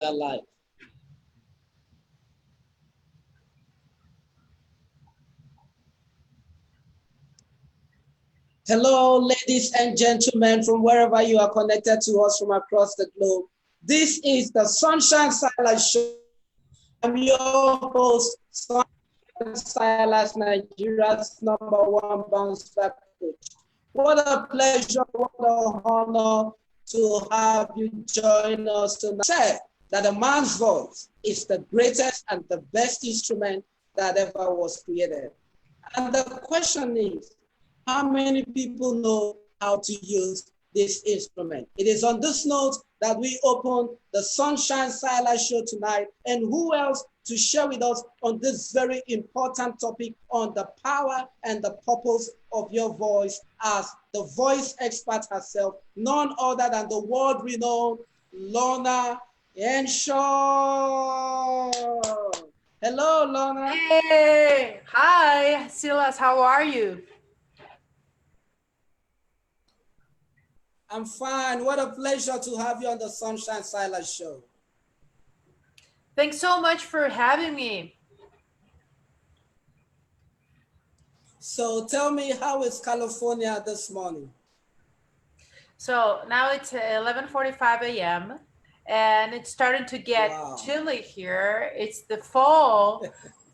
life. Hello, ladies and gentlemen, from wherever you are connected to us from across the globe. This is the Sunshine Silas Show. I'm your host, Sunshine Silas, Nigeria's #1 bounce back coach. What a pleasure, what an honor to have you join us tonight. Said that a man's voice is the greatest and the best instrument that ever was created. And the question is, how many people know how to use this instrument? It is on this note that we open the Sunshine Silas Show tonight. And who else to share with us on this very important topic on the power and the purpose of your voice as the voice expert herself, none other than the world-renowned Lorna Earnshaw. Hello, Lorna. Hey, hi, Silas, how are you? I'm fine. What a pleasure to have you on the Sunshine Silas Show. Thanks so much for having me. So tell me, how is California this morning? So now it's 11:45 a.m. and it's starting to get chilly here. It's the fall.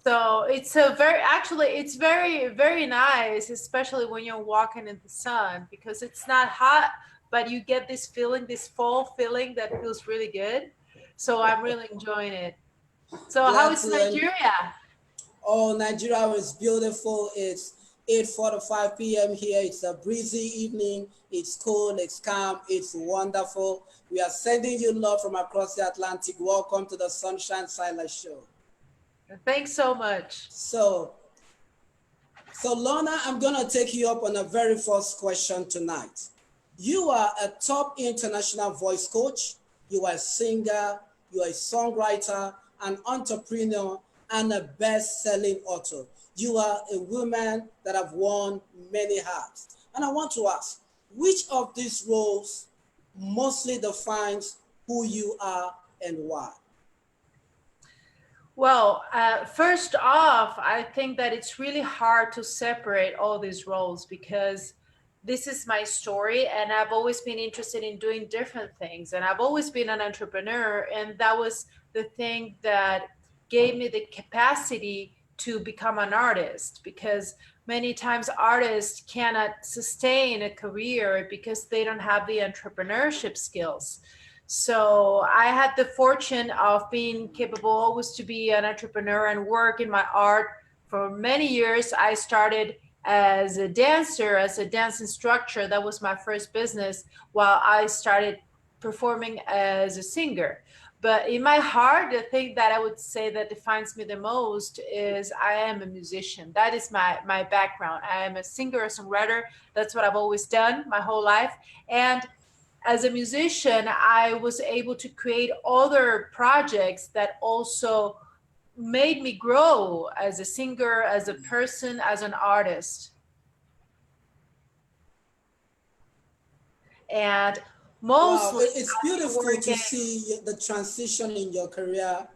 So it's it's very nice, especially when you're walking in the sun, because it's not hot, but you get this feeling, this fall feeling that feels really good. So I'm really enjoying it. So how is Nigeria? Oh, Nigeria is beautiful. It's 8:45 p.m. here. It's a breezy evening. It's cool. It's calm. It's wonderful. We are sending you love from across the Atlantic. Welcome to the Sunshine Silas Show. Thanks so much. So Lorna, I'm going to take you up on a very first question tonight. You are a top international voice coach. You are a singer. You are a songwriter, an entrepreneur, and a best-selling author. You are a woman that have won many hearts. And I want to ask, which of these roles mostly defines who you are and why? Well, first off, I think that it's really hard to separate all these roles because this is my story and I've always been interested in doing different things. And I've always been an entrepreneur. And that was the thing that gave me the capacity to become an artist, because many times artists cannot sustain a career because they don't have the entrepreneurship skills. So I had the fortune of being capable always to be an entrepreneur and work in my art for many years. I started as a dancer, as a dance instructor. That was my first business, while I started performing as a singer. But in my heart, the thing that I would say that defines me the most is I am a musician. That is my background. I am a singer, a songwriter. That's what I've always done my whole life. And as a musician, I was able to create other projects that also made me grow as a singer, as a person, as an artist. And mostly, wow, it's beautiful to see the transition in your career.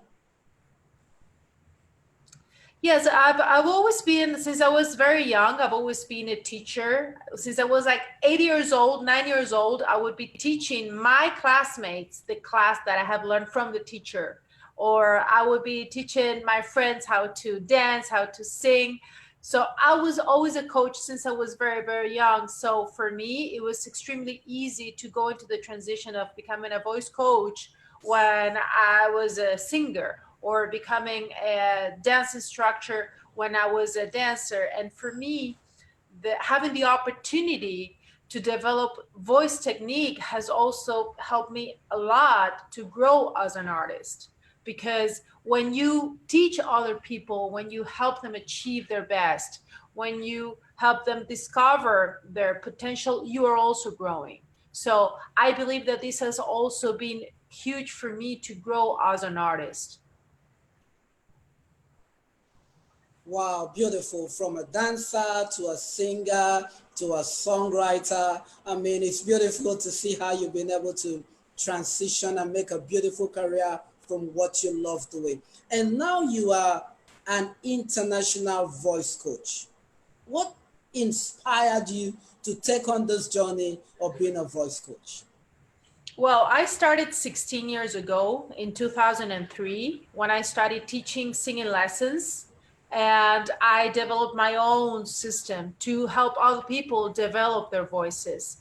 Yes, I've always been, since I was very young, I've always been a teacher. Since I was like 8 years old, 9 years old, I would be teaching my classmates the class that I have learned from the teacher. Or I would be teaching my friends how to dance, how to sing. So I was always a coach since I was very, very young. So for me, it was extremely easy to go into the transition of becoming a voice coach when I was a singer, or becoming a dance instructor when I was a dancer. And for me, having the opportunity to develop voice technique has also helped me a lot to grow as an artist. Because when you teach other people, when you help them achieve their best, when you help them discover their potential, you are also growing. So I believe that this has also been huge for me to grow as an artist. Wow, beautiful. From a dancer to a singer to a songwriter. I mean, it's beautiful to see how you've been able to transition and make a beautiful career from what you love doing. And now you are an international voice coach. What inspired you to take on this journey of being a voice coach? Well, I started 16 years ago in 2003 when I started teaching singing lessons, and I developed my own system to help other people develop their voices.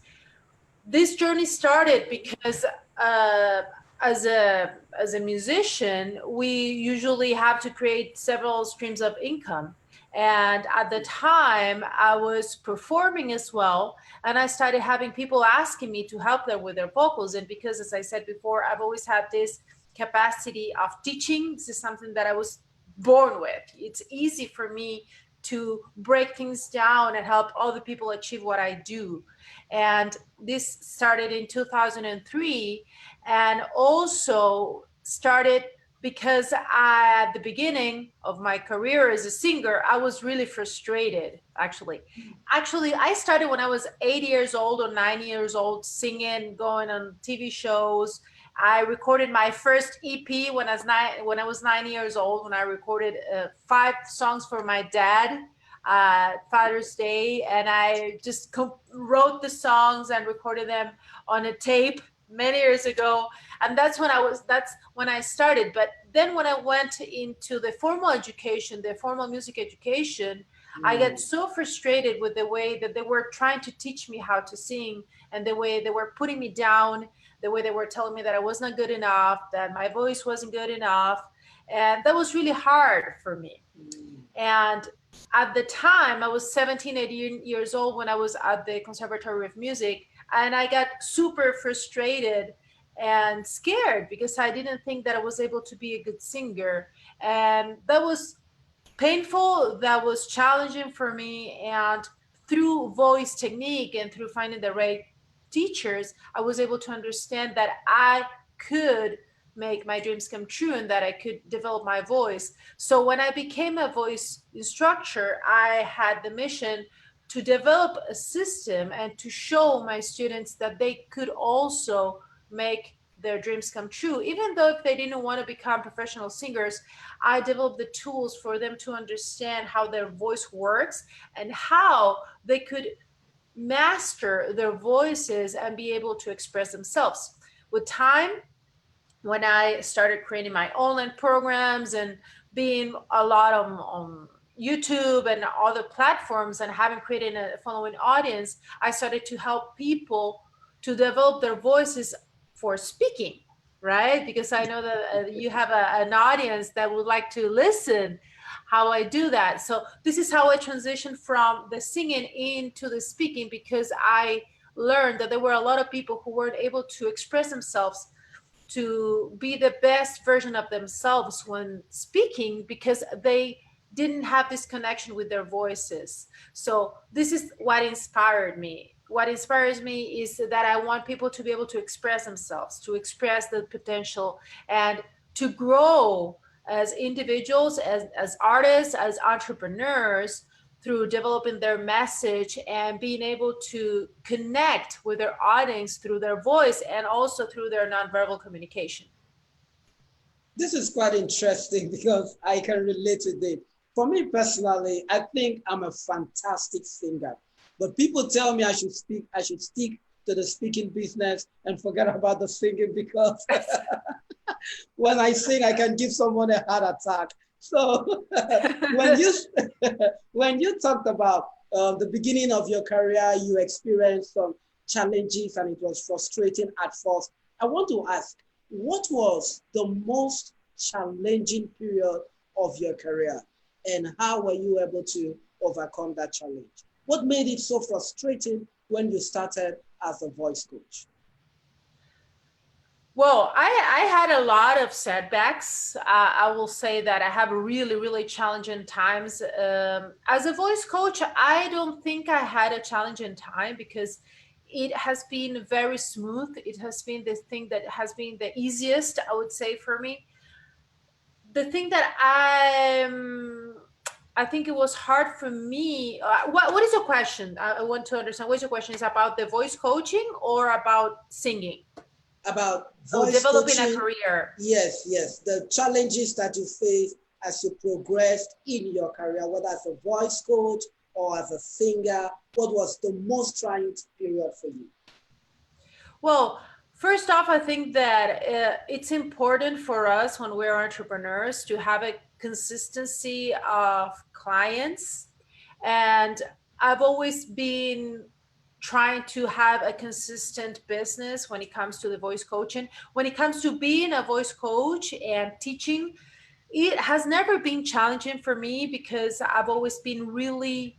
This journey started because uh, as a musician, we usually have to create several streams of income. And at the time, I was performing as well, and I started having people asking me to help them with their vocals. And because, as I said before, I've always had this capacity of teaching. This is something that I was born with. It's easy for me to break things down and help other people achieve what I do. And this started in 2003, and also started because at the beginning of my career as a singer, I was really frustrated. Actually, I started when I was 8 years old or 9 years old, singing, going on TV shows. I recorded my first EP when I was 9 years old. When I recorded 5 songs for my dad Father's Day, and I just wrote the songs and recorded them on a tape many years ago. And that's when I started. But then when I went into the formal education, the formal music education, I got so frustrated with the way that they were trying to teach me how to sing, and the way they were putting me down, the way they were telling me that I was not good enough, that my voice wasn't good enough. And that was really hard for me. And at the time, I was 17, 18 years old when I was at the Conservatory of Music, and I got super frustrated and scared because I didn't think that I was able to be a good singer. And that was painful, that was challenging for me. And through voice technique and through finding the right teachers, I was able to understand that I could make my dreams come true and that I could develop my voice. So when I became a voice instructor, I had the mission to develop a system and to show my students that they could also make their dreams come true. Even though if they didn't want to become professional singers, I developed the tools for them to understand how their voice works and how they could master their voices and be able to express themselves. With time, when I started creating my online programs and being a lot on YouTube and other platforms and having created a following audience, I started to help people to develop their voices for speaking, right? Because I know that you have an audience that would like to listen how I do that. So this is how I transitioned from the singing into the speaking, because I learned that there were a lot of people who weren't able to express themselves to be the best version of themselves when speaking because they didn't have this connection with their voices. So this is what inspired me. What inspires me is that I want people to be able to express themselves, to express the potential, and to grow as individuals, as artists, as entrepreneurs, through developing their message and being able to connect with their audience through their voice and also through their nonverbal communication. This is quite interesting because I can relate to it. For me personally, I think I'm a fantastic singer, but people tell me I should stick to the speaking business and forget about the singing because when I sing, I can give someone a heart attack. So when you when you talked about the beginning of your career, you experienced some challenges and it was frustrating at first. I want to ask, what was the most challenging period of your career and how were you able to overcome that challenge? What made it so frustrating when you started as a voice coach? Well, I had a lot of setbacks. I will say that I have really, really challenging times. As a voice coach, I don't think I had a challenging time because it has been very smooth. It has been the thing that has been the easiest, I would say, for me. The thing that I think it was hard for me. What is your question? I want to understand. What's your question? Is about the voice coaching or about singing? about So voice developing a coaching. career. Yes, yes. The challenges that you face as you progressed in your career, whether as a voice coach or as a singer, what was the most trying period for you? Well, first off, I think that it's important for us when we're entrepreneurs to have a consistency of clients. And I've always been trying to have a consistent business when it comes to the voice coaching. When it comes to being a voice coach and teaching, it has never been challenging for me because I've always been really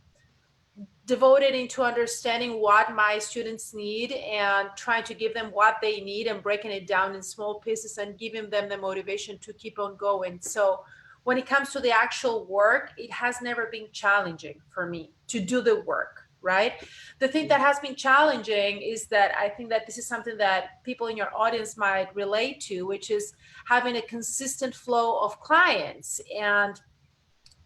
devoted into understanding what my students need and trying to give them what they need and breaking it down in small pieces and giving them the motivation to keep on going. So when it comes to the actual work, it has never been challenging for me to do the work, right? The thing that has been challenging is that I think that this is something that people in your audience might relate to, which is having a consistent flow of clients. And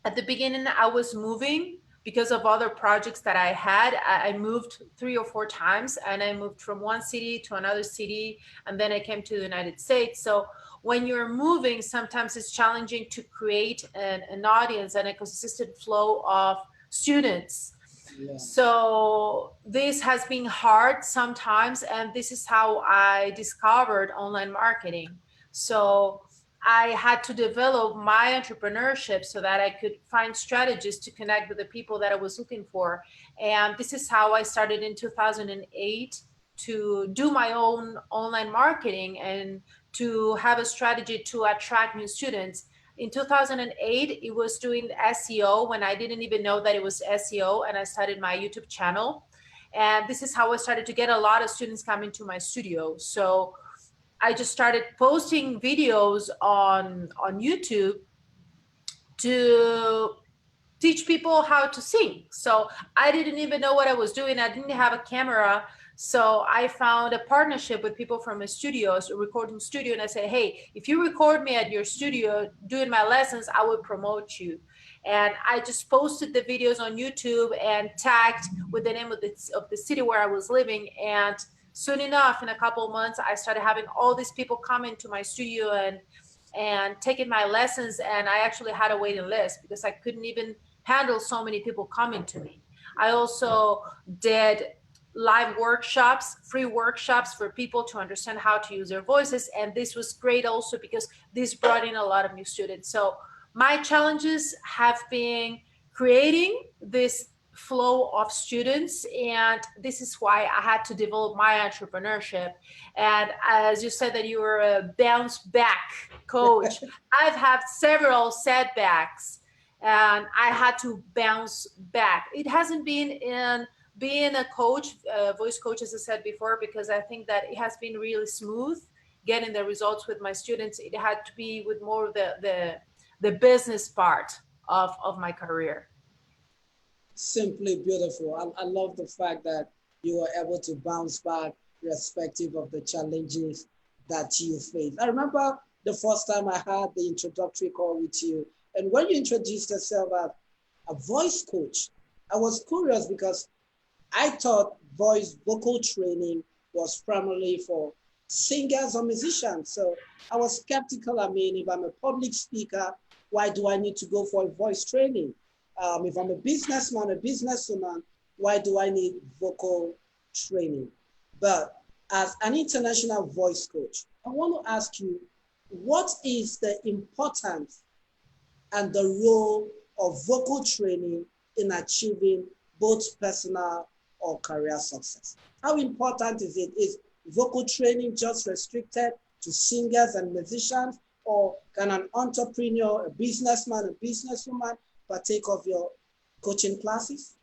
at the beginning, I was moving because of other projects that I had. I moved 3 or 4 times, and I moved from one city to another city, and then I came to the United States. So when you're moving, sometimes it's challenging to create an audience and a consistent flow of students. Yeah. So this has been hard sometimes, and this is how I discovered online marketing. So I had to develop my entrepreneurship so that I could find strategies to connect with the people that I was looking for. And this is how I started in 2008 to do my own online marketing and to have a strategy to attract new students. In 2008, it was doing SEO when I didn't even know that it was SEO, and I started my YouTube channel. And this is how I started to get a lot of students coming to my studio. So I just started posting videos on YouTube to teach people how to sing. So I didn't even know what I was doing. I didn't have a camera. So I found a partnership with people from a studio, a recording studio, and I said, hey, if you record me at your studio doing my lessons, I will promote you. And I just posted the videos on YouTube and tagged with the name of the city where I was living. And soon enough, in a couple of months, I started having all these people come into my studio and taking my lessons. And I actually had a waiting list because I couldn't even handle so many people coming to me. I also did live workshops, free workshops for people to understand how to use their voices. And this was great also because this brought in a lot of new students. So my challenges have been creating this flow of students, and this is why I had to develop my entrepreneurship. And as you said that you were a bounce back coach, I've had several setbacks and I had to bounce back. It hasn't been in being a coach, voice coach, as I said before, because I think that it has been really smooth getting the results with my students. It had to be with more of the business part of my career. Simply beautiful. I love the fact that you were able to bounce back irrespective of the challenges that you faced. I remember the first time I had the introductory call with you, and when you introduced yourself as a voice coach, I was curious because I thought voice vocal training was primarily for singers or musicians. So I was skeptical. I mean, if I'm a public speaker, why do I need to go for a voice training? If I'm a businessman, a businesswoman, why do I need vocal training? But as an international voice coach, I want to ask you, what is the importance and the role of vocal training in achieving both personal or career success? How important is it? Is vocal training just restricted to singers and musicians, or can an entrepreneur, a businessman, a businesswoman partake of your coaching classes?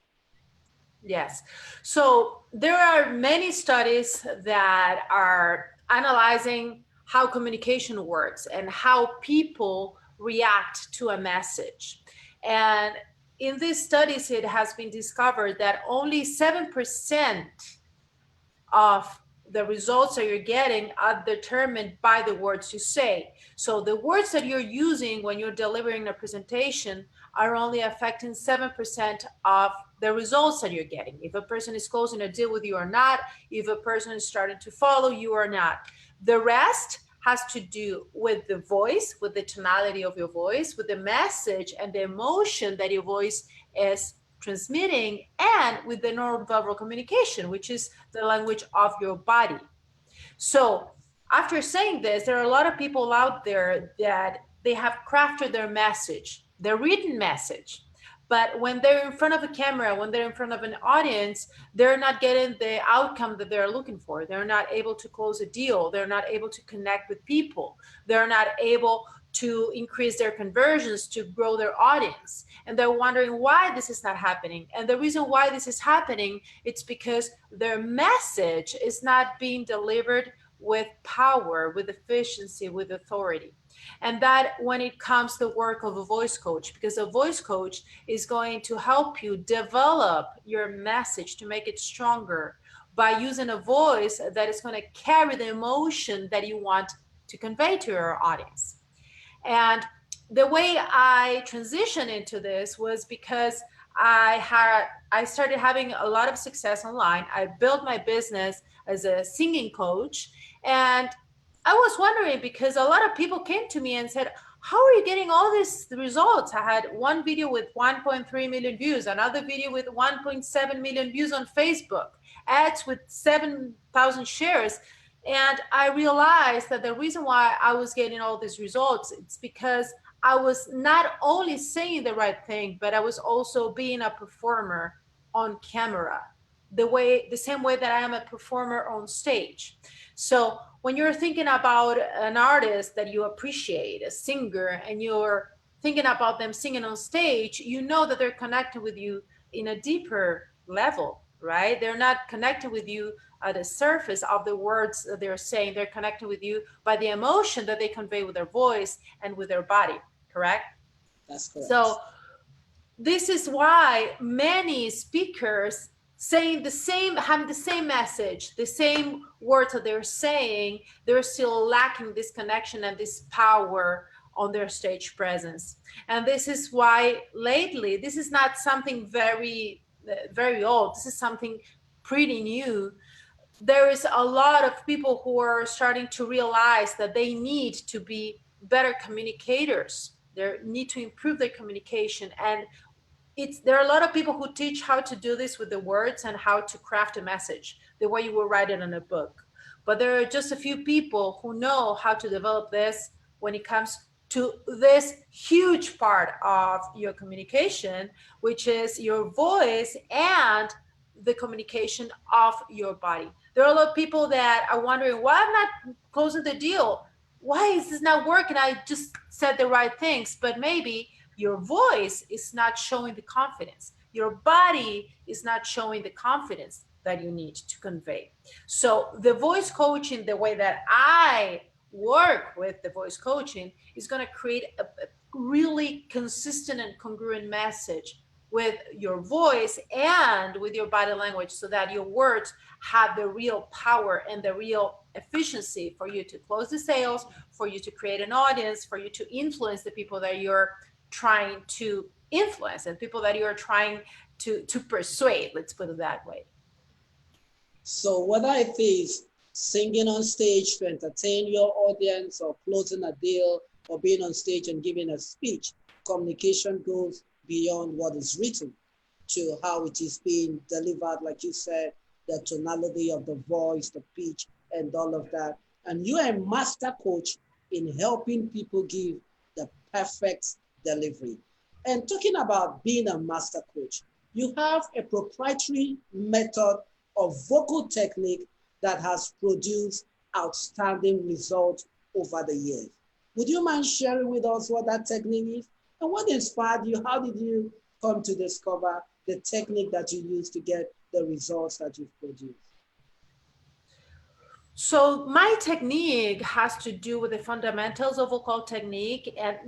Yes. So there are many studies that are analyzing how communication works and how people react to a message. And in these studies, it has been discovered that only 7% of the results that you're getting are determined by the words you say. So the words that you're using when you're delivering a presentation are only affecting 7% of the results that you're getting. If a person is closing a deal with you or not, if a person is starting to follow you or not. The rest has to do with the voice, with the tonality of your voice, with the message and the emotion that your voice is transmitting, and with the nonverbal communication, which is the language of your body. So after saying this, there are a lot of people out there that they have crafted their message, their written message. But when they're in front of a camera, when they're in front of an audience, they're not getting the outcome that they're looking for. They're not able to close a deal. They're not able to connect with people. They're not able to increase their conversions, to grow their audience. And they're wondering why this is not happening. And the reason why this is happening, it's because their message is not being delivered with power, with efficiency, with authority. And that when it comes to the work of a voice coach, because a voice coach is going to help you develop your message to make it stronger by using a voice that is going to carry the emotion that you want to convey to your audience. And the way I transitioned into this was because I started having a lot of success online. I built my business as a singing coach, and I was wondering because a lot of people came to me and said, how are you getting all these results? I had one video with 1.3 million views, another video with 1.7 million views on Facebook, ads with 7,000 shares. And I realized that the reason why I was getting all these results, it's because I was not only saying the right thing, but I was also being a performer on camera, the same way that I am a performer on stage. So when you're thinking about an artist that you appreciate, a singer, and you're thinking about them singing on stage, you know that they're connected with you in a deeper level, right? They're not connected with you at the surface of the words that they're saying. They're connected with you by the emotion that they convey with their voice and with their body, correct? That's correct. So this is why many speakers saying the same, having the same message, the same words that they're saying, they're still lacking this connection and this power on their stage presence. And this is why lately, this is not something very old. This is something pretty new. There is a lot of people who are starting to realize that they need to be better communicators. They need to improve their communication. And there are a lot of people who teach how to do this with the words and how to craft a message the way you will write it in a book. But there are just a few people who know how to develop this when it comes to this huge part of your communication, which is your voice and the communication of your body. There are a lot of people that are wondering why I'm not closing the deal. Why is this not working? I just said the right things, but maybe your voice is not showing the confidence. Your body is not showing the confidence that you need to convey. So the voice coaching, the way that I work with the voice coaching, is going to create a really consistent and congruent message with your voice and with your body language, so that your words have the real power and the real efficiency for you to close the sales, for you to create an audience, for you to influence the people that you're trying to influence and people that you're trying to persuade, let's put it that way. So whether it is singing on stage to entertain your audience, or closing a deal, or being on stage and giving a speech, communication goes beyond what is written to how it is being delivered, like you said, the tonality of the voice, the pitch, and all of that. And you are a master coach in helping people give the perfect delivery. And talking about being a master coach, you have a proprietary method of vocal technique that has produced outstanding results over the years. Would you mind sharing with us what that technique is? And what inspired you? How did you come to discover the technique that you use to get the results that you've produced? So my technique has to do with the fundamentals of vocal technique, and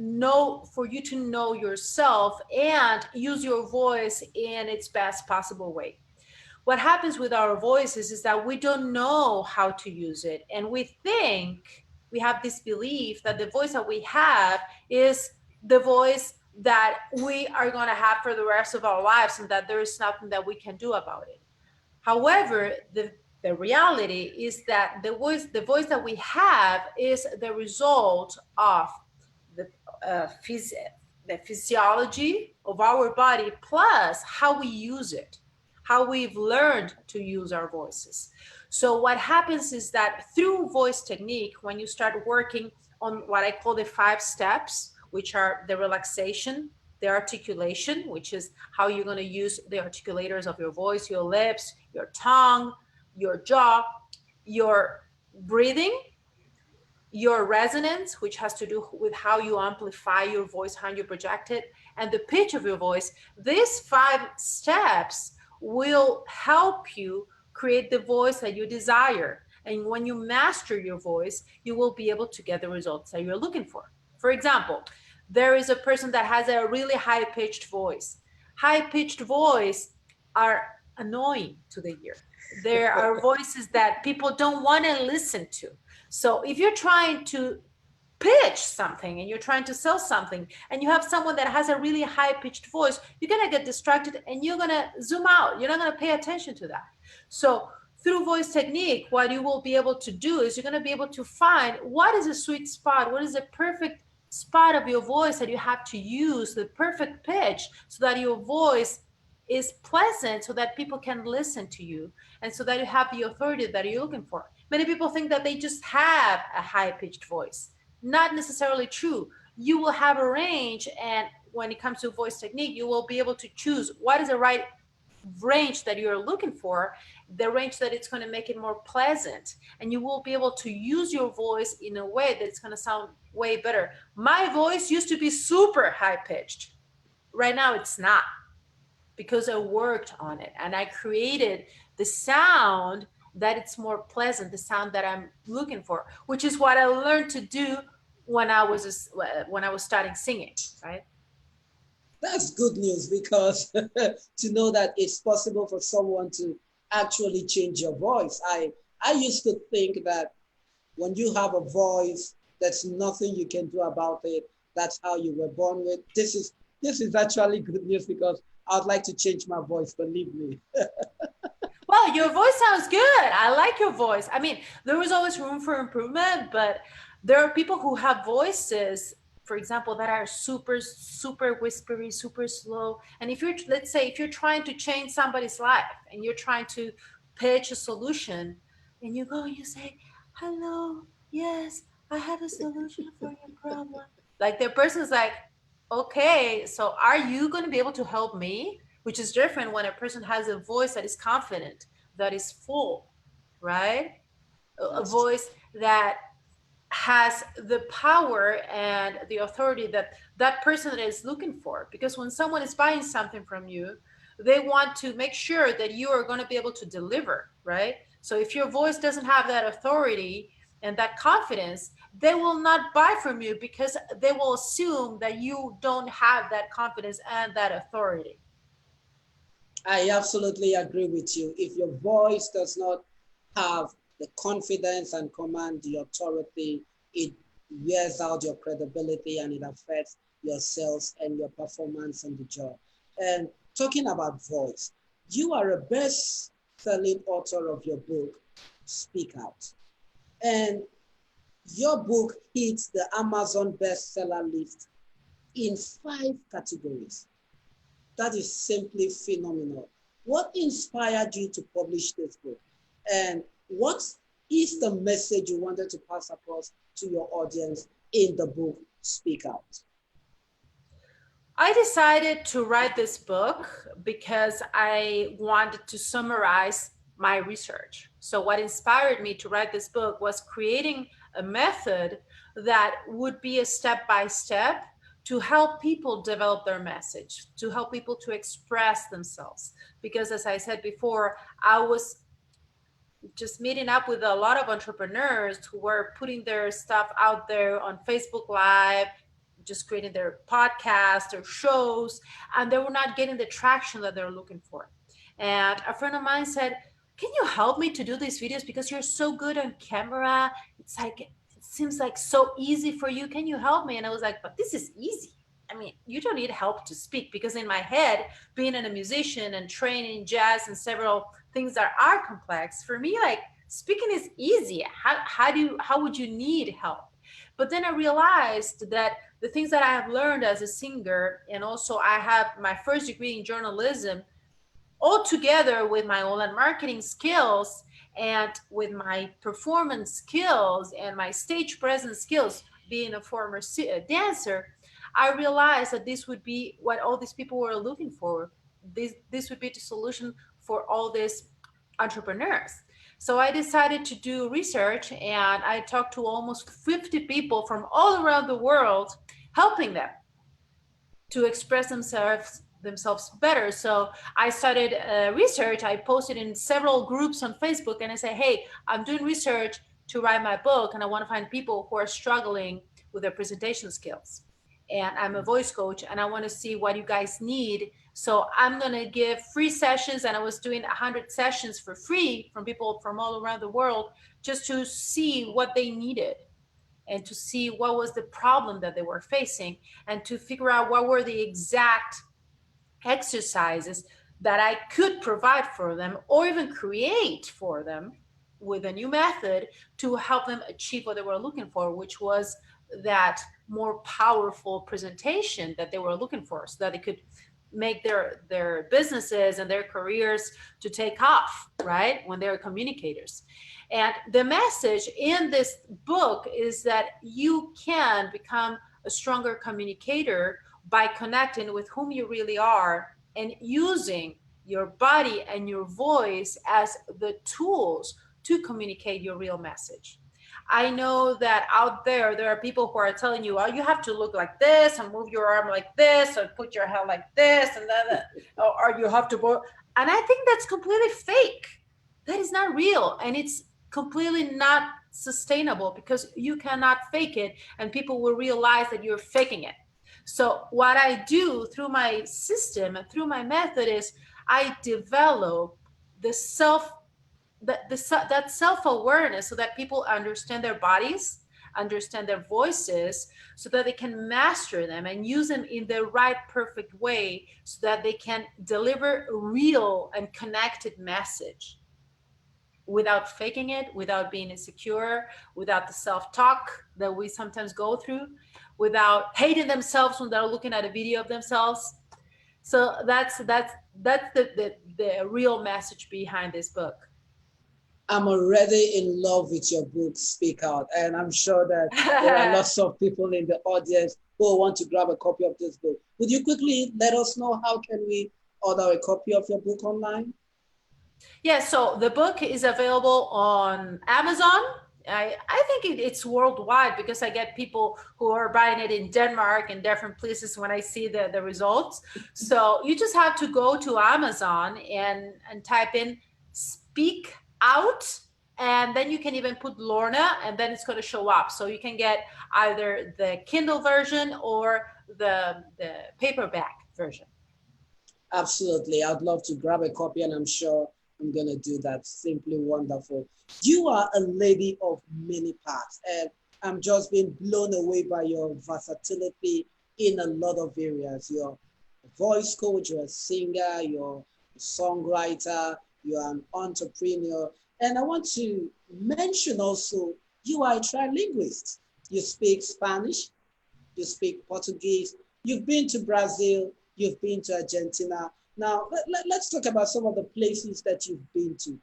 for you to know yourself and use your voice in its best possible way. What happens with our voices is that we don't know how to use it. And we have this belief that the voice that we have is the voice that we are going to have for the rest of our lives, and that there is nothing that we can do about it. However, the The reality is that the voice that we have is the result of the uh, phys- the physiology of our body plus how we use it, how we've learned to use our voices. So what happens is that through voice technique, when you start working on what I call the 5 steps, which are the relaxation, the articulation, which is how you're going to use the articulators of your voice, your lips, your tongue, your jaw, your breathing, your resonance, which has to do with how you amplify your voice, how you project it, and the pitch of your voice. These 5 steps will help you create the voice that you desire. And when you master your voice, you will be able to get the results that you're looking for. For example, there is a person that has a really high pitched voice. High pitched voice are annoying to the ear. There are voices that people don't want to listen to. So if you're trying to pitch something and you're trying to sell something and you have someone that has a really high pitched voice, you're going to get distracted and you're going to zoom out. You're not going to pay attention to that. So through voice technique, what you will be able to do is you're going to be able to find what is a sweet spot, what is the perfect spot of your voice that you have to use, the perfect pitch, so that your voice is pleasant, so that people can listen to you, and so that you have the authority that you're looking for. Many people think that they just have a high pitched voice. Not necessarily true. You will have a range, and when it comes to voice technique, you will be able to choose what is the right range that you're looking for, the range that it's going to make it more pleasant, and you will be able to use your voice in a way that's going to sound way better. My voice used to be super high pitched. Right now it's not, because I worked on it and I created the sound that it's more pleasant, the sound that I'm looking for, which is what I learned to do when I was starting singing, right? That's good news, because to know that it's possible for someone to actually change your voice. I used to think that when you have a voice, there's nothing you can do about it. That's how you were born with. This is actually good news, because I'd like to change my voice, believe me. Well, your voice sounds good. I like your voice. I mean, there was always room for improvement, but there are people who have voices, for example, that are super, super whispery, super slow. And if you're, let's say, if you're trying to change somebody's life and you're trying to pitch a solution, and you go and you say, hello, yes, I have a solution for your problem. Like the person's like, okay, so are you going to be able to help me? Which is different when a person has a voice that is confident, that is full, right? A That's true. voice that has the power and the authority that that person is looking for. Because when someone is buying something from you, they want to make sure that you are going to be able to deliver, right? So if your voice doesn't have that authority and that confidence, they will not buy from you, because they will assume that you don't have that confidence and that authority. I absolutely agree with you. If your voice does not have the confidence and command the authority, it wears out your credibility and it affects your sales and your performance on the job. And talking about voice, you are a best-selling author of your book, Speak Out. And your book hits the Amazon bestseller list in 5 categories. That is simply phenomenal. What inspired you to publish this book? And what is the message you wanted to pass across to your audience in the book, Speak Out? I decided to write this book because I wanted to summarize my research. So, what inspired me to write this book was creating a method that would be a step by step to help people develop their message, to help people to express themselves. Because, as I said before, I was just meeting up with a lot of entrepreneurs who were putting their stuff out there on Facebook Live, just creating their podcasts or shows, and they were not getting the traction that they're looking for. And a friend of mine said, can you help me to do these videos, because you're so good on camera? It's like, it seems like so easy for you. Can you help me? And I was like, but this is easy. I mean, you don't need help to speak, because in my head, being a musician and training jazz and several things that are complex, for me, like speaking is easy. How would you need help? But then I realized that the things that I have learned as a singer, and also I have my first degree in journalism, all together with my online marketing skills and with my performance skills and my stage presence skills, being a former dancer, I realized that this would be what all these people were looking for. This would be the solution for all these entrepreneurs. So I decided to do research, and I talked to almost 50 people from all around the world, helping them to express themselves better. So I started research. I posted in several groups on Facebook, and I said, hey, I'm doing research to write my book, and I want to find people who are struggling with their presentation skills. And I'm a voice coach, and I want to see what you guys need. So I'm going to give free sessions, and I was doing 100 sessions for free from people from all around the world, just to see what they needed and to see what was the problem that they were facing, and to figure out what were the exact exercises that I could provide for them, or even create for them with a new method to help them achieve what they were looking for, which was that more powerful presentation that they were looking for, so that they could make their businesses and their careers to take off, right, when they're communicators. And the message in this book is that you can become a stronger communicator by connecting with whom you really are and using your body and your voice as the tools to communicate your real message. I know that out there are people who are telling you, oh, you have to look like this and move your arm like this or put your head like this and then, or you have to go. And I think that's completely fake. That is not real. And it's completely not sustainable, because you cannot fake it and people will realize that you're faking it. So what I do through my system and through my method is I develop the that self-awareness, so that people understand their bodies, understand their voices, so that they can master them and use them in the right perfect way, so that they can deliver a real and connected message without faking it, without being insecure, without the self-talk that we sometimes go through, without hating themselves when they're looking at a video of themselves. So that's the real message behind this book. I'm already in love with your book, Speak Out. And I'm sure that there are lots of people in the audience who want to grab a copy of this book. Would you quickly let us know how can we order a copy of your book online? Yeah, so the book is available on Amazon. I think it's worldwide, because I get people who are buying it in Denmark and different places when I see the results. So you just have to go to Amazon and type in Speak Out, and then you can even put Lorna, and then it's going to show up. So you can get either the Kindle version or the paperback version. Absolutely. I'd love to grab a copy, and I'm sure I'm going to do that. Simply wonderful. You are a lady of many parts, and I'm just being blown away by your versatility in a lot of areas. You're a voice coach, you're a singer, you're a songwriter, you're an entrepreneur. And I want to mention also, you are a trilinguist. You speak Spanish, you speak Portuguese, you've been to Brazil, you've been to Argentina. Now, let's talk about some of the places that you've been to.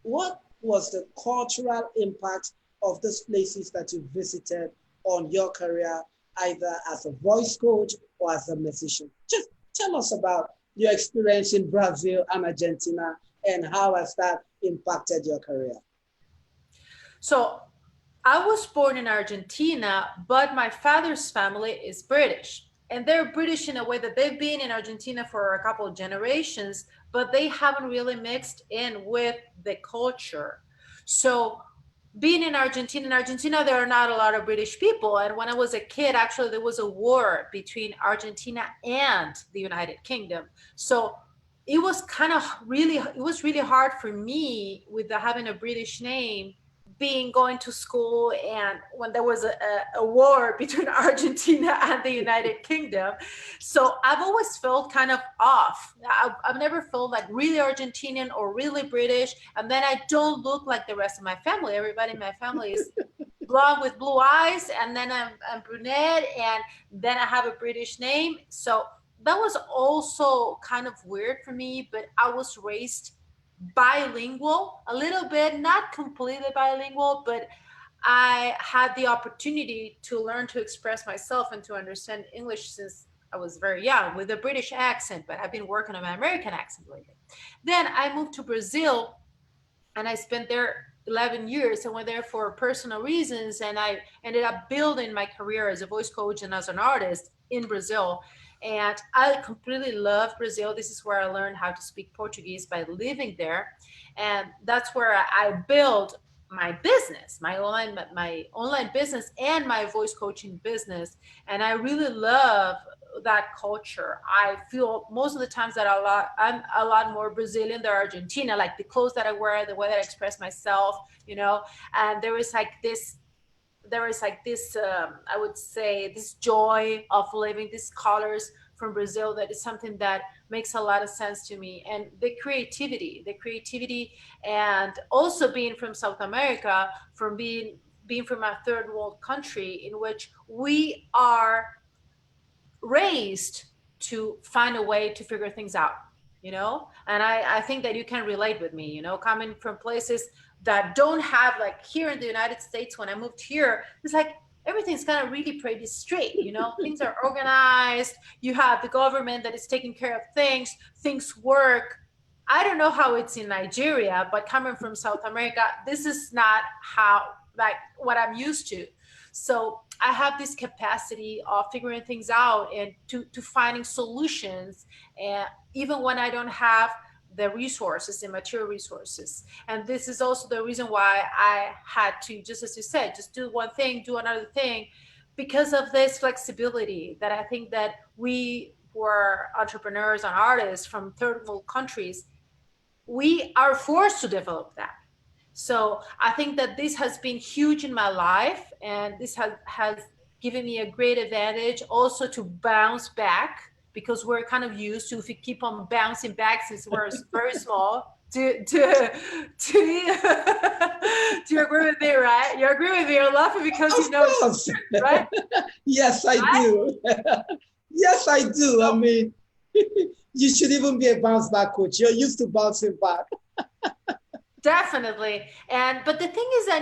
What was the cultural impact of those places that you visited on your career, either as a voice coach or as a musician? Just tell us about your experience in Brazil and Argentina, and how has that impacted your career? So I was born in Argentina, but my father's family is British. And they're British in a way that they've been in Argentina for a couple of generations, but they haven't really mixed in with the culture. So being in Argentina, there are not a lot of British people. And when I was a kid, actually, there was a war between Argentina and the United Kingdom. So it was really hard for me with having a British name, being going to school and when there was a war between Argentina and the United Kingdom. So I've always felt kind of off. I've never felt like really Argentinian or really British. And then I don't look like the rest of my family. Everybody in my family is blonde with blue eyes, and then I'm brunette, and then I have a British name. So that was also kind of weird for me, but I was raised bilingual a little bit, not completely bilingual, but I had the opportunity to learn to express myself and to understand English since I was very young with a British accent, but I've been working on my American accent lately. Then I moved to Brazil and I spent there 11 years. I went there for personal reasons, and I ended up building my career as a voice coach and as an artist in Brazil. And I completely love Brazil. This is where I learned how to speak Portuguese by living there, and that's where I built my business, my online business, and my voice coaching business. And I really love that culture. I feel most of the times that I'm a lot more Brazilian than Argentina, like the clothes that I wear, the way that I express myself, and there is like this I would say this joy of living these colors from Brazil that is something that makes a lot of sense to me. And the creativity, and also being from South America, from being from a third world country in which we are raised to find a way to figure things out, and I think that you can relate with me, coming from places that don't have, like here in the United States. When I moved here, it's like everything's kind of really pretty straight, things are organized, you have the government that is taking care of things work. I don't know how it's in Nigeria, but coming from South America, this is not how, like, what I'm used to. So I have this capacity of figuring things out and to finding solutions, and even when I don't have the resources, the material resources. And this is also the reason why I had to, just as you said, just do one thing, do another thing, because of this flexibility that I think that we who are entrepreneurs and artists from third world countries, we are forced to develop that. So I think that this has been huge in my life, and this has given me a great advantage also to bounce back, because we're kind of used to, if we keep on bouncing back since we're very small, to do you agree with me, right? You agree with me, you're laughing because Of course. right? Yes, I Right? do. Yes, I do. I mean, you should even be a bounce back coach. You're used to bouncing back. Definitely. But the thing is that,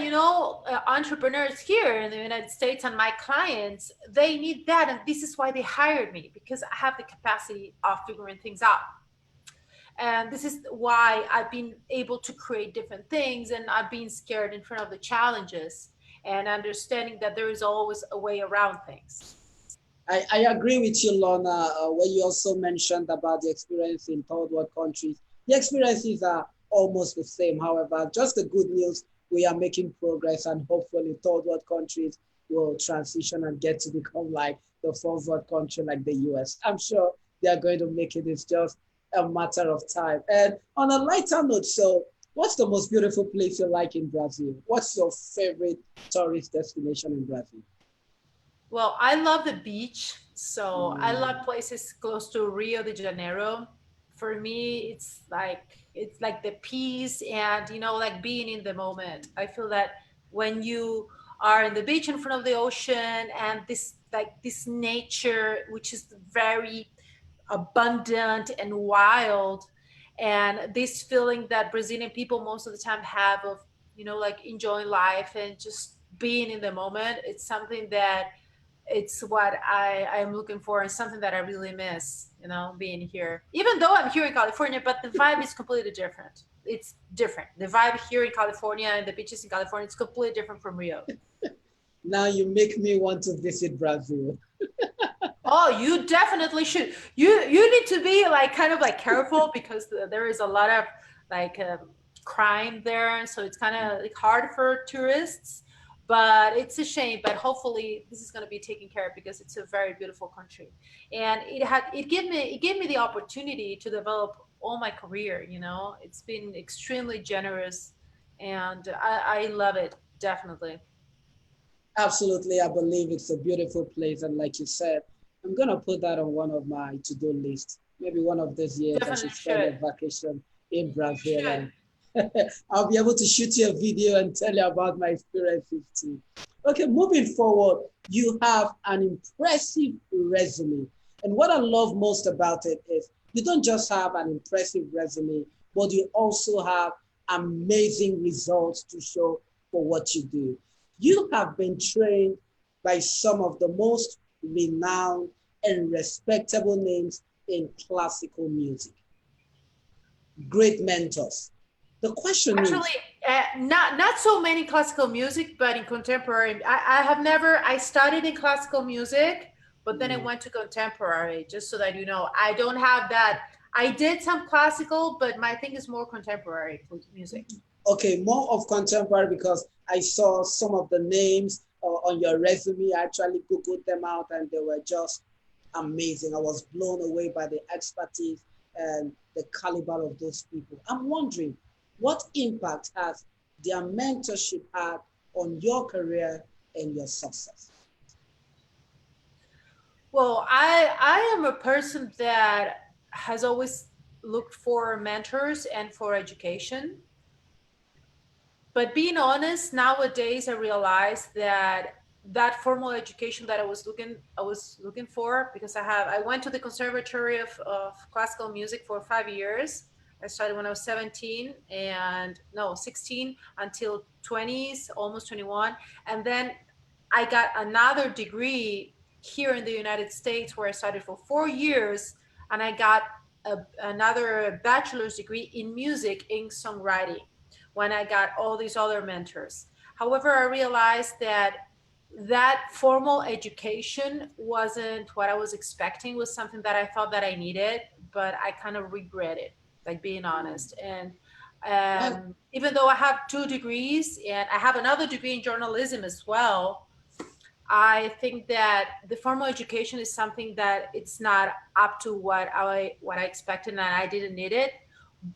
entrepreneurs here in the United States and my clients, they need that. And this is why they hired me, because I have the capacity of figuring things out. And this is why I've been able to create different things, and I've been scared in front of the challenges and understanding that there is always a way around things. I agree with you, Lorna, when you also mentioned about the experience in third world countries. The experiences are almost the same. However, just the good news, we are making progress, and hopefully third world countries will transition and get to become like the fourth world country like the US. I'm sure they are going to make it. It's just a matter of time. And on a lighter note, so what's the most beautiful place you like in Brazil? What's your favorite tourist destination in Brazil? Well, I love the beach. So I love places close to Rio de Janeiro. For me, it's like the peace and like being in the moment. I feel that when you are in the beach in front of the ocean, and this nature, which is very abundant and wild, and this feeling that Brazilian people most of the time have of like enjoying life and just being in the moment, it's something that it's what I am looking for, and something that I really miss, being here. Even though I'm here in California, but the vibe is completely different. It's different. The vibe here in California and the beaches in California, it's completely different from Rio. Now you make me want to visit Brazil. Oh, you definitely should. You need to be like kind of like careful, because there is a lot of like crime there, so it's kind of like hard for tourists. But it's a shame. But hopefully, this is going to be taken care of, because it's a very beautiful country, and it gave me the opportunity to develop all my career. It's been extremely generous, and I love it. definitely. Absolutely, I believe it's a beautiful place. And like you said, I'm going to put that on one of my to-do lists. Maybe one of these years I Definitely should spend a should. vacation in You Brazil, should. and I'll be able to shoot you a video and tell you about my experiences too. Okay, moving forward, you have an impressive resume. And what I love most about it is you don't just have an impressive resume, but you also have amazing results to show for what you do. You have been trained by some of the most renowned and respectable names in classical music. Great mentors. The question Actually, is, not so many classical music, but in contemporary. I have never. I studied in classical music, but then I hmm, went to contemporary. Just so that you know, I don't have that. I did some classical, but my thing is more contemporary music. okay, more of contemporary because I saw some of the names on your resume. I actually Googled them out and they were just amazing. I was blown away by the expertise and the caliber of those people. I'm wondering what impact has their mentorship had on your career and your success? Well, I am a person that has always looked for mentors and for education. But being honest, nowadays I realize that that formal education that I was looking for, because I went to the conservatory of classical music for 5 years. I started when I was 17 and no 16 until 20s, almost 21. And then I got another degree here in the United States where I studied for 4 years, and I got another bachelor's degree in music in songwriting when I got all these other mentors. However, I realized that that formal education wasn't what I was expecting, was something that I thought that I needed, but I kind of regret it, like being honest. And Well, even though I have 2 degrees and I have another degree in journalism as well, I think that the formal education is something that it's not up to what I expected, and I didn't need it.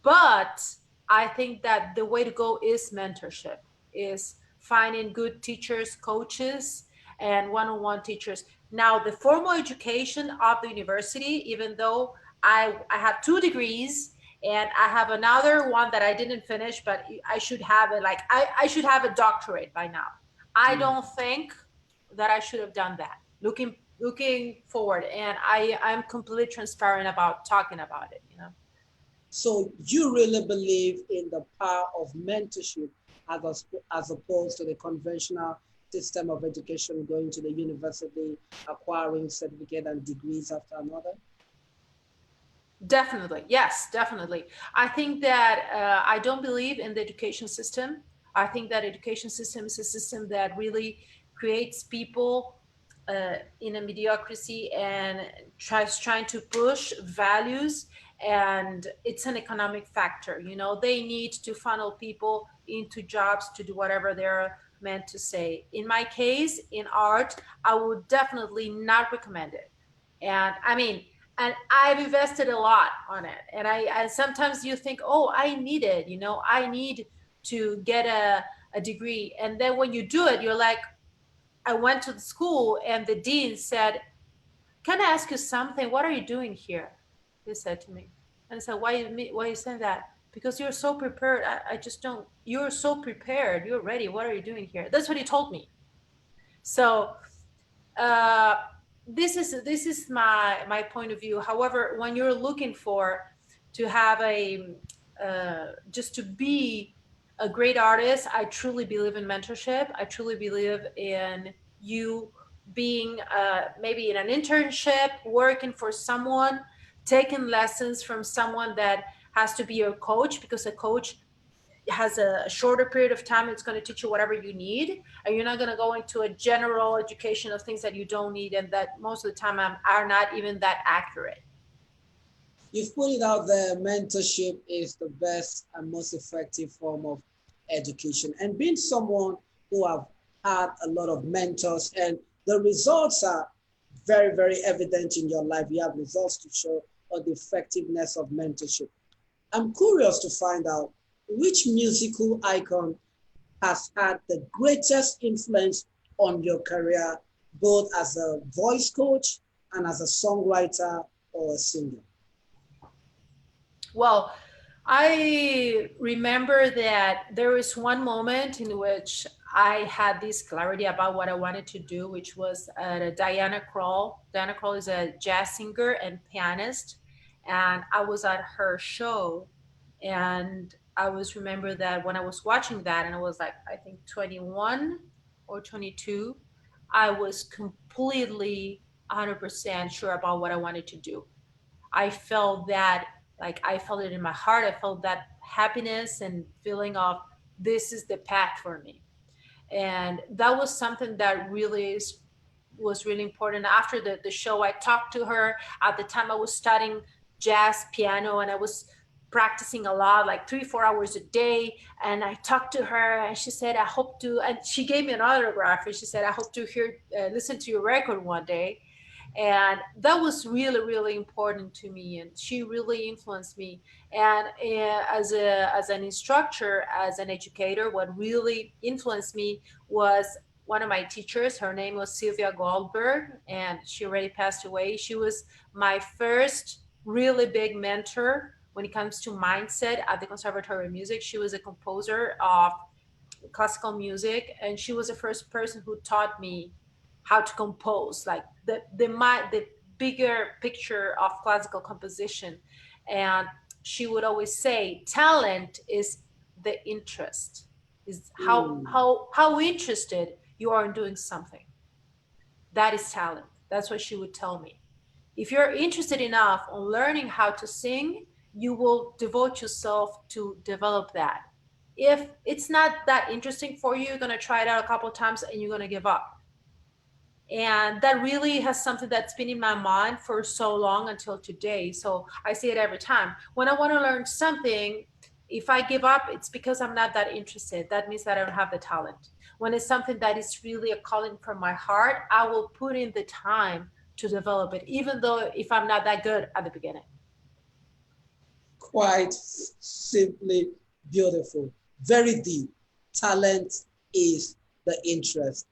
But I think that the way to go is mentorship, is finding good teachers, coaches, and one-on-one teachers. Now, the formal education of the university, even though I have 2 degrees and I have another one that I didn't finish, but I should have it. Like I should have a doctorate by now. I mm, don't think that I should have done that. Looking forward, and I'm completely transparent about talking about it. so you really believe in the power of mentorship as opposed to the conventional system of education, going to the university, acquiring certificate and degrees after another? Definitely, yes, definitely. I think that I don't believe in the education system. I think that education system is a system that really creates people in a mediocrity and trying to push values, and it's an economic factor. They need to funnel people into jobs to do whatever they're meant to say. In my case, in art, I would definitely not recommend it. And I mean, and I've invested a lot on it. And sometimes you think, oh, I need it, I need to get a degree. And then when you do it, you're like, I went to the school and the dean said, can I ask you something? What are you doing here? He said to me. And I said, why are you saying that? Because you're so prepared. I just don't, you're so prepared. You're ready. What are you doing here? That's what he told me. So uh, this is my point of view. However, when you're looking for to have a just to be a great artist, I truly believe in mentorship. I truly believe in you being maybe in an internship, working for someone, taking lessons from someone that has to be your coach, because a coach has a shorter period of time. It's going to teach you whatever you need, and you're not going to go into a general education of things that you don't need and that most of the time are not even that accurate. You've put it out there, mentorship is the best and most effective form of education. And being someone who have had a lot of mentors and the results are very, very evident in your life. You have results to show on the effectiveness of mentorship. I'm curious to find out which musical icon has had the greatest influence on your career, both as a voice coach and as a songwriter or a singer? Well, I remember that there was one moment in which I had this clarity about what I wanted to do, which was Diana Krall. Diana Krall is a jazz singer and pianist, and I was at her show, and I was remember that when I was watching that, and I was like, I think 21 or 22, I was completely 100% sure about what I wanted to do. I felt that, like, I felt it in my heart. I felt that happiness and feeling of this is the path for me. And that was something that was really important. After the show, I talked to her. At the time, I was studying jazz piano and I was practicing a lot, like 3 4 hours a day. And I talked to her and she said, I hope to, and she gave me an autograph and she said, I hope to listen to your record one day. And that was really really important to me, and she really influenced me. And as an instructor, as an educator, what really influenced me was one of my teachers. Her name was Sylvia Goldberg, and she already passed away. She was my first really big mentor when it comes to mindset at the Conservatory of Music. She was a composer of classical music, and she was the first person who taught me how to compose, like the bigger picture of classical composition. And she would always say, talent is the interest, is Mm. how interested you are in doing something. That is talent. That's what she would tell me. If you're interested enough on learning how to sing, you will devote yourself to develop that. If it's not that interesting for you, you're going to try it out a couple of times and you're going to give up. And that really has something that's been in my mind for so long until today. So I see it every time. When I want to learn something, if I give up, it's because I'm not that interested. That means that I don't have the talent. When it's something that is really a calling from my heart, I will put in the time to develop it, even though if I'm not that good at the beginning. Quite simply beautiful, very deep. Talent is the interest.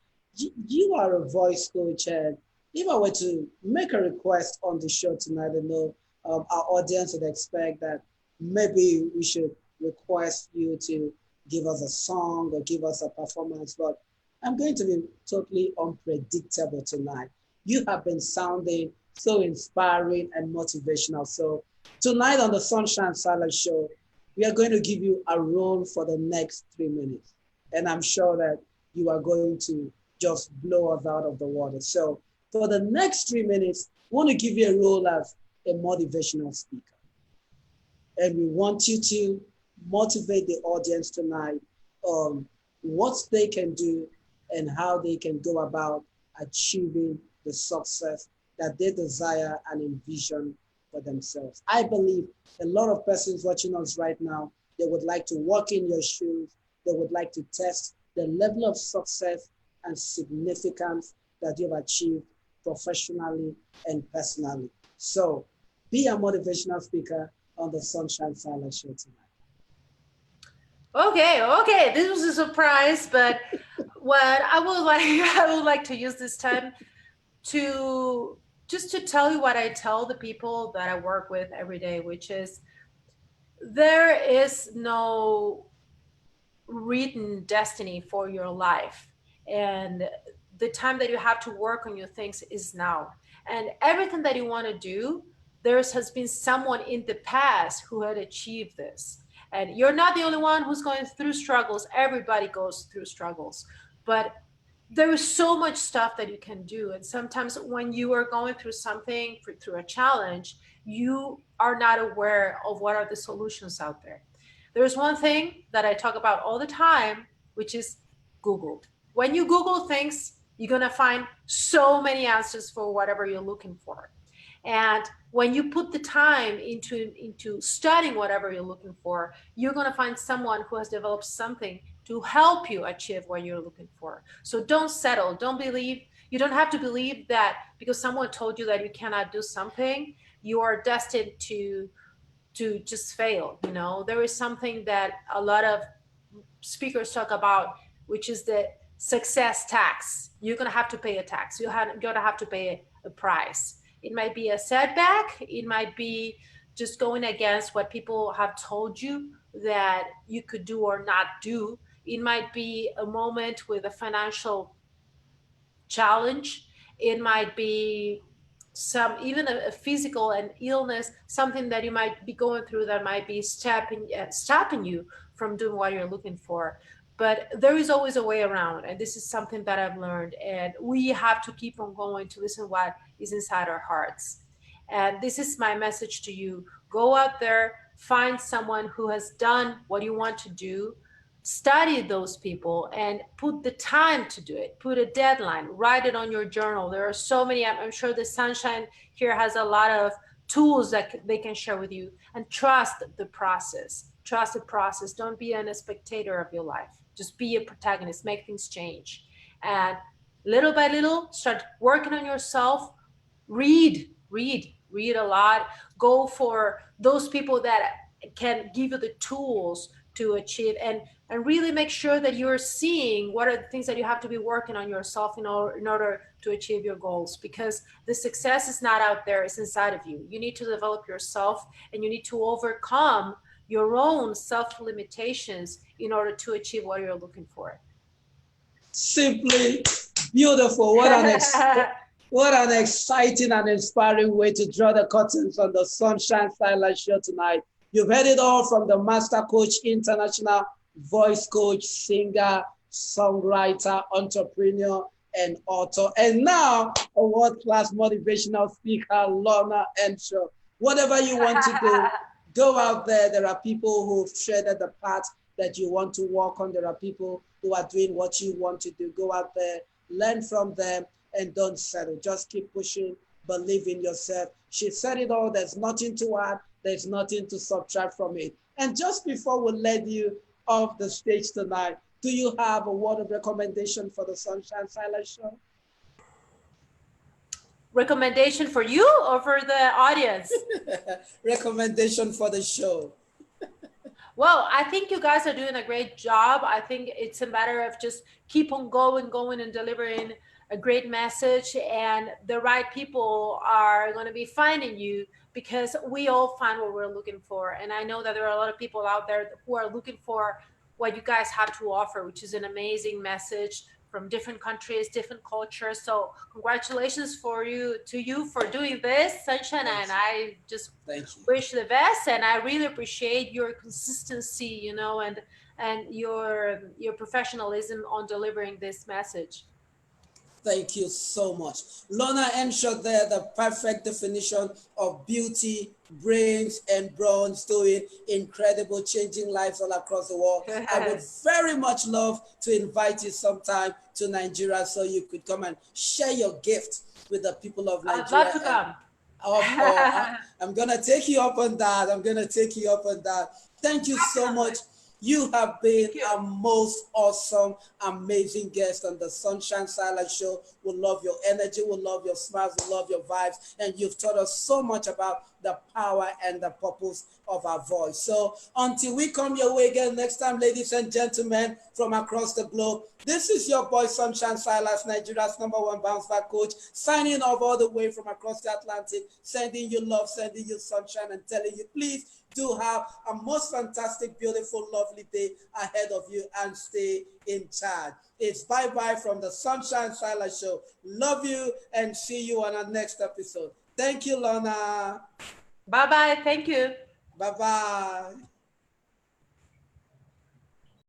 You are a voice coach, and if I were to make a request on the show tonight, I know our audience would expect that maybe we should request you to give us a song or give us a performance, but I'm going to be totally unpredictable tonight. You have been sounding so inspiring and motivational. So tonight on the Sunshine Silas Show, we are going to give you a role for the next 3 minutes. And I'm sure that you are going to just blow us out of the water. So for the next 3 minutes, we want to give you a role as a motivational speaker. And we want you to motivate the audience tonight on what they can do and how they can go about achieving the success that they desire and envision for themselves. I believe a lot of persons watching us right now, they would like to walk in your shoes. They would like to test the level of success and significance that you've achieved professionally and personally. So be a motivational speaker on the Sunshine Silas Show tonight. Okay, this was a surprise, but what I would like I would like to use this time to just to tell you what I tell the people that I work with every day, which is there is no written destiny for your life. And the time that you have to work on your things is now. And everything that you want to do, there has been someone in the past who had achieved this. And you're not the only one who's going through struggles. Everybody goes through struggles. But there is so much stuff that you can do. And sometimes when you are going through something, through a challenge, you are not aware of what are the solutions out there. There's one thing that I talk about all the time, which is Google. When you Google things, you're going to find so many answers for whatever you're looking for. And when you put the time into studying whatever you're looking for, you're going to find someone who has developed something to help you achieve what you're looking for. So don't settle. Don't believe. You don't have to believe that because someone told you that you cannot do something, you are destined to just fail. There is something that a lot of speakers talk about, which is the success tax. You're going to have to pay a tax. You're going to have to pay a price. It might be a setback. It might be just going against what people have told you that you could do or not do. It might be a moment with a financial challenge. It might be some, even a physical and illness, something that you might be going through that might be stopping you from doing what you're looking for. But there is always a way around, and this is something that I've learned, and we have to keep on going to listen what is inside our hearts. And this is my message to you: go out there, find someone who has done what you want to do, study those people, and put the time to do it. Put a deadline, write it on your journal. There are so many. I'm sure the Sunshine here has a lot of tools that they can share with you. And trust the process. Trust the process. Don't be a spectator of your life. Just be a protagonist. Make things change. And little by little, start working on yourself. Read a lot. Go for those people that can give you the tools to achieve, and really make sure that you're seeing what are the things that you have to be working on yourself in order to achieve your goals, because the success is not out there, it's inside of you. You need to develop yourself, and you need to overcome your own self limitations in order to achieve what you're looking for. Simply beautiful. What an exciting and inspiring way to draw the curtains on the Sunshine Silas show tonight. You've heard it all from the master coach, international voice coach, singer, songwriter, entrepreneur, and author. And now a world-class motivational speaker, Lorna Earnshaw. Whatever you want to do, go out there. There are people who've treaded the path that you want to walk on. There are people who are doing what you want to do. Go out there, learn from them, and don't settle. Just keep pushing, believe in yourself. She said it all. There's nothing to add. There's nothing to subtract from it. And just before we let you off the stage tonight, do you have a word of recommendation for the Sunshine Silas show? Recommendation for you or for the audience? Recommendation for the show. Well, I think you guys are doing a great job. I think it's a matter of just keep on going and delivering a great message, and the right people are going to be finding you, because we all find what we're looking for. And I know that there are a lot of people out there who are looking for what you guys have to offer, which is an amazing message from different countries, different cultures. So congratulations to you for doing this, Sunshine. And I just wish the best. And I really appreciate your consistency, and your professionalism on delivering this message. Thank you so much. Lorna Earnshaw there, the perfect definition of beauty, brains, and bronze, doing incredible, changing lives all across the world. I would very much love to invite you sometime to Nigeria so you could come and share your gift with the people of Nigeria. I'd love to come. I'm going to take you up on that. Thank you so much. You have been a most awesome, amazing guest on the Sunshine Silas show. We love your energy, we love your smiles, we love your vibes, and you've taught us so much about the power and the purpose of our voice. So until we come your way again next time, ladies and gentlemen from across the globe, this is your boy Sunshine Silas, Nigeria's #1 bounce back coach, signing off all the way from across the Atlantic, sending you love, sending you sunshine, and telling you, please do have a most fantastic, beautiful, lovely day ahead of you, and stay in charge. It's bye-bye from the Sunshine Silas show. Love you, and see you on our next episode. Thank you, Lorna. Bye-bye. Thank you. Bye-bye.